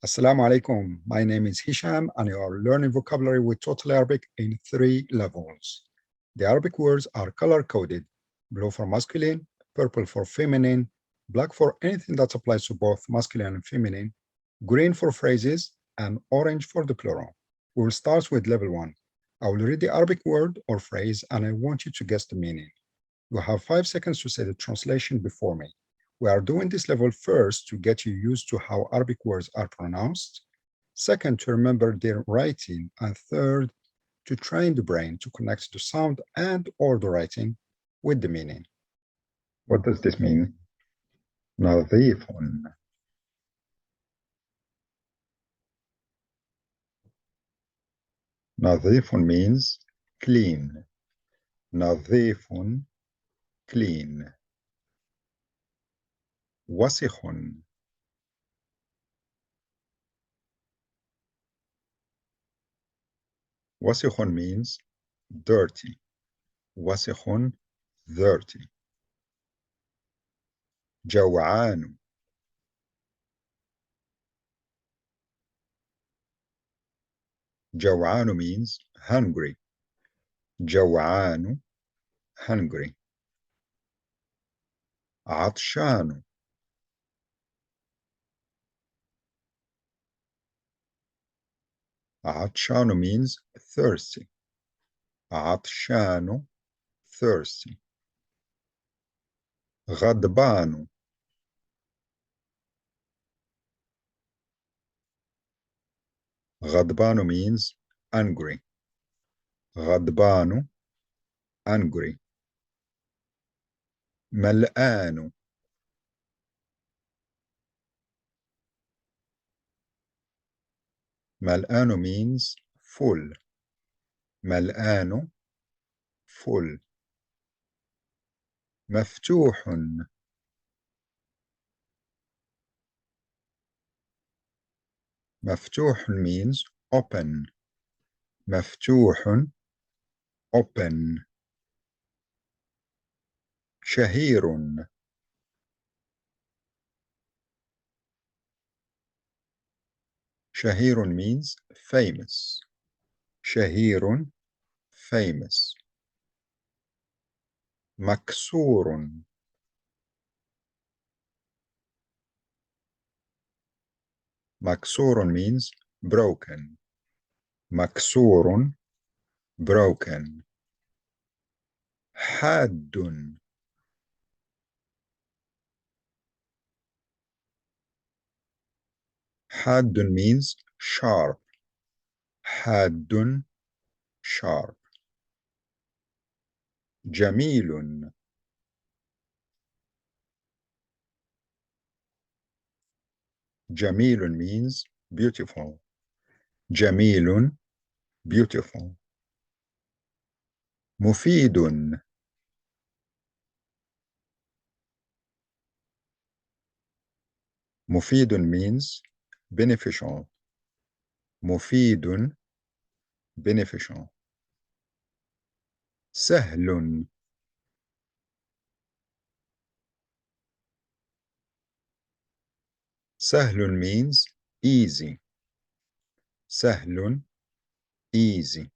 Assalamu alaikum. My name is Hisham and you are learning vocabulary with Total Arabic in 3 levels. The Arabic words are color-coded: blue for masculine, purple for feminine, black for anything that applies to both masculine and feminine, green for phrases, and orange for the plural. We will start with level 1. I will read the Arabic word or phrase and I want you to guess the meaning. You have 5 seconds to say the translation before me. We are doing this level first to get you used to how Arabic words are pronounced, second, to remember their writing, and third, to train the brain to connect the sound and or the writing with the meaning. What does this mean? نظيف. نظيف means clean. نظيف, clean. وسخ. وسخ means dirty. وسخ, dirty. جوعان. جوعان means hungry. جوعان, hungry. عطشان. عطشان means thirsty. عطشان, thirsty. غضبان. غضبان means angry. غضبان, angry. ملآن. ملآن means full. ملآن, full. مفتوح. مفتوح means open. مفتوح, open. شهير. شهير means famous. شهير, famous. مكسور. مكسور means broken. مكسور, broken. حاد. حاد means sharp. حاد, sharp. جميل. جميل means beautiful. جميل, beautiful. مفيد. مفيد means beneficial. مفيد, beneficial. سهل. سهل means easy. سهل, easy.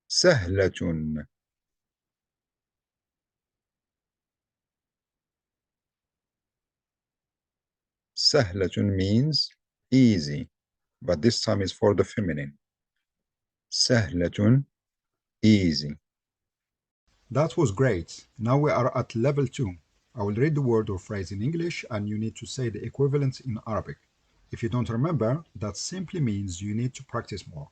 سهلة. سهلة means easy, but this time is for the feminine. سهلة, easy. That was great. Now we are at level 2. I will read the word or phrase in English and you need to say the equivalent in Arabic. If you don't remember, that simply means you need to practice more.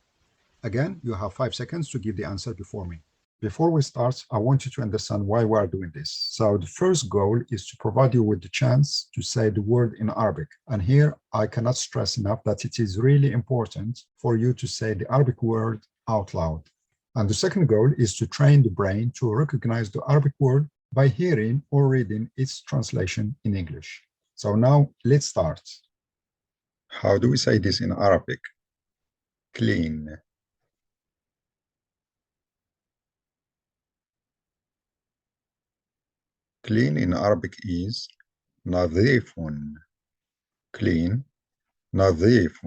Again, you have 5 seconds to give the answer before me. Before we start, I want you to understand why we are doing this. So the first goal is to provide you with the chance to say the word in Arabic. And here, I cannot stress enough that it is really important for you to say the Arabic word out loud. And the second goal is to train the brain to recognize the Arabic word by hearing or reading its translation in English. So now, let's start. How do we say this in Arabic? Clean. Clean in Arabic is نظيف. clean. نظيف.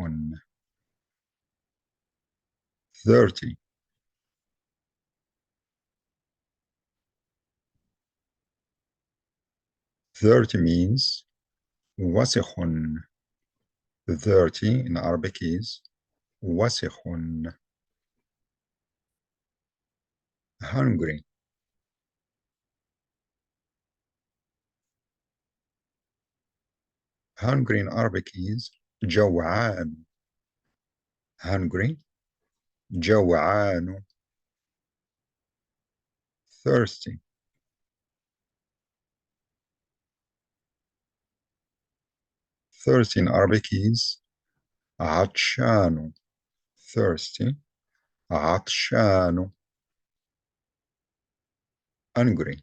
30. 30 means وسخ. 30 in Arabic is وسخ. Hungry. Hungry in Arabic is جوعان. Hungry. جوعان. Thirsty. Thirsty in Arabic is عطشان. Thirsty. عطشان. Angry.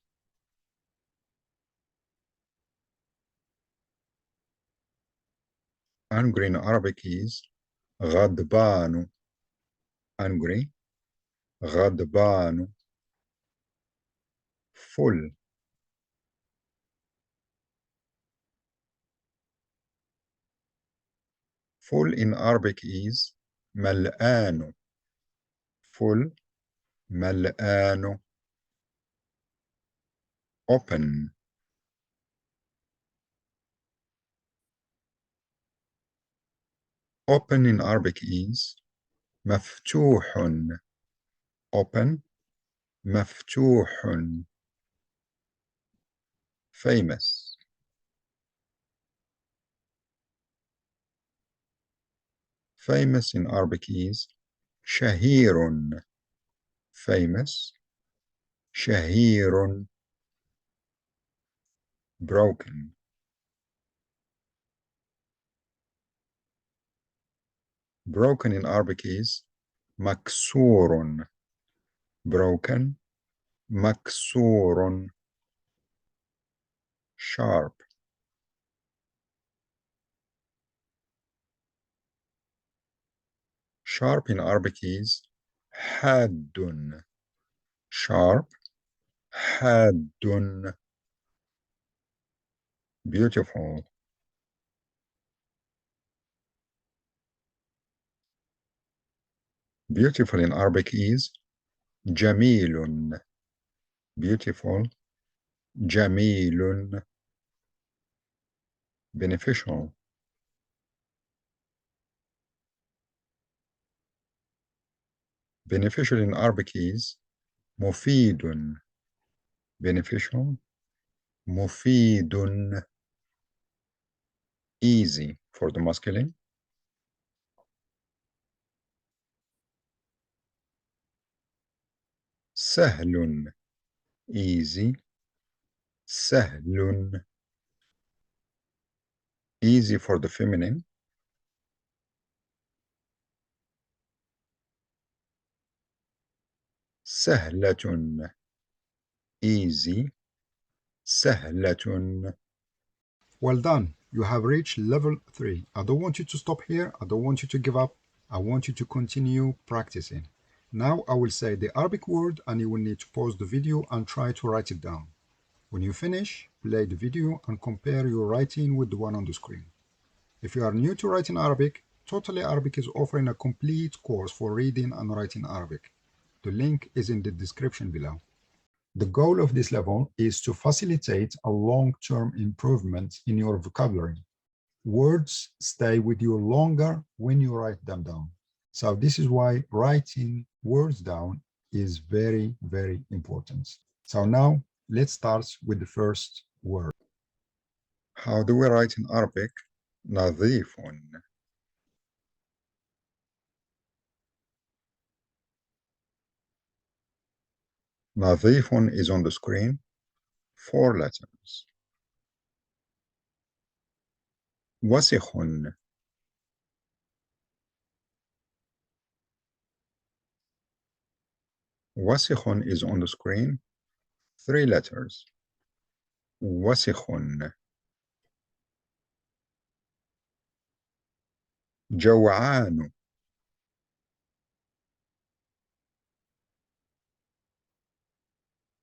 Angry in Arabic is غضبان. Angry. غضبان. Full. Full in Arabic is ملآن. Full. ملآن. Open. Open in Arabic is مفتوح. Open. مفتوح. Famous. Famous in Arabic is شهير. Famous. شهير. Broken. Broken in Arabic is مكسور. Broken. مكسور. Sharp. Sharp in Arabic is حاد. Sharp. حاد. Beautiful. Beautiful in Arabic is جميل. Beautiful. جميل. Beneficial. Beneficial in Arabic is مفيد. Beneficial. مفيد. Easy for the masculine. سهل. Easy. سهل. Easy for the feminine. سهلة. Easy. سهلة. Well done. You have reached level 3. I don't want you to stop here. I don't want you to give up. I want you to continue practicing. Now I will say the Arabic word and you will need to pause the video and try to write it down. When you finish, play the video and compare your writing with the one on the screen. If you are new to writing Arabic, Totally Arabic is offering a complete course for reading and writing Arabic. The link is in the description below. The goal of this level is to facilitate a long-term improvement in your vocabulary. Words stay with you longer when you write them down. So this is why writing words down is very, very important. So now let's start with the first word. How do we write in Arabic? نظيف. نظيف is on the screen. 4 letters. وسخ. وسخ is on the screen. 3 letters. وسخ. جوعان.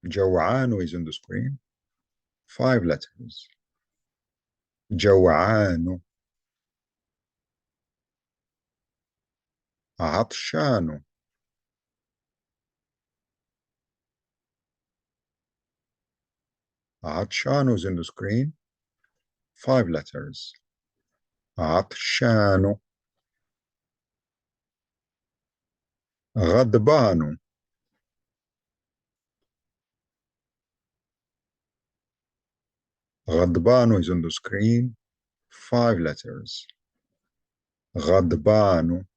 جوعان is on the screen. 5 letters. جوعان. عطشان. عطشان is in the screen. 5 letters. عطشان. غضبان. غضبان is on the screen. 5 letters. غضبان.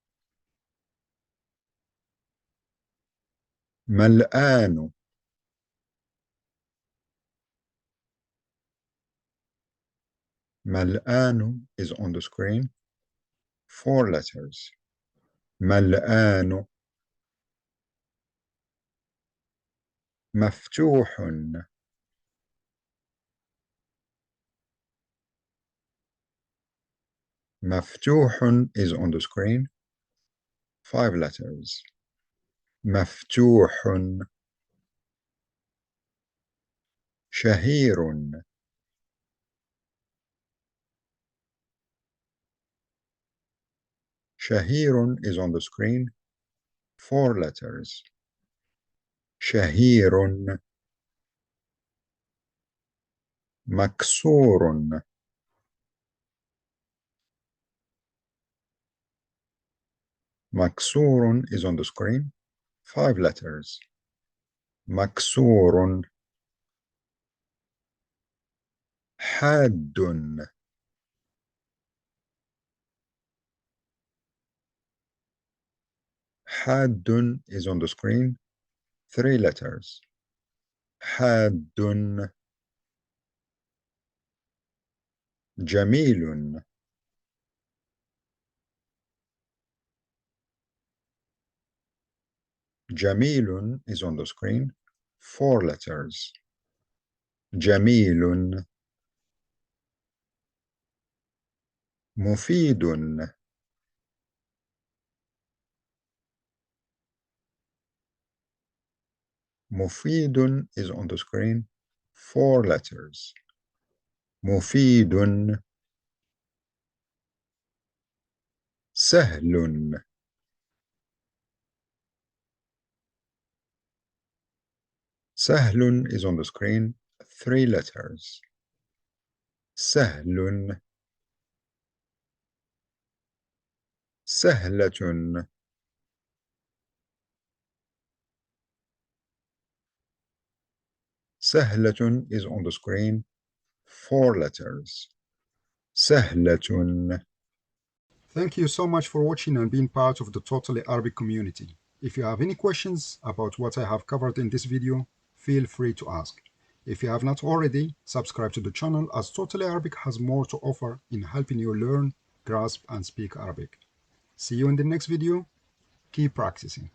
ملآن. ملآن is on the screen. 4 letters. ملآن. مفتوح. مفتوح is on the screen. 5 letters. مفتوح. شهير. شهير is on the screen. 4 letters. شهير. مكسور. مكسور is on the screen. 5 letters. مكسور. حاد. حاد is on the screen. 3 letters. حاد. جميل. جميل is on the screen. 4 letters. جميل. مفيد. مفيد is on the screen. 4 letters. مفيد. سهل. سهل is on the screen. 3 letters. سهل. سهلة. سهلة is on the screen. 4 letters. سهلة. Thank you so much for watching and being part of the Totally Arabic community. If you have any questions about what I have covered in this video, feel free to ask. If you have not already, subscribe to the channel as Totally Arabic has more to offer in helping you learn, grasp, and speak Arabic. See you in the next video. Keep practicing.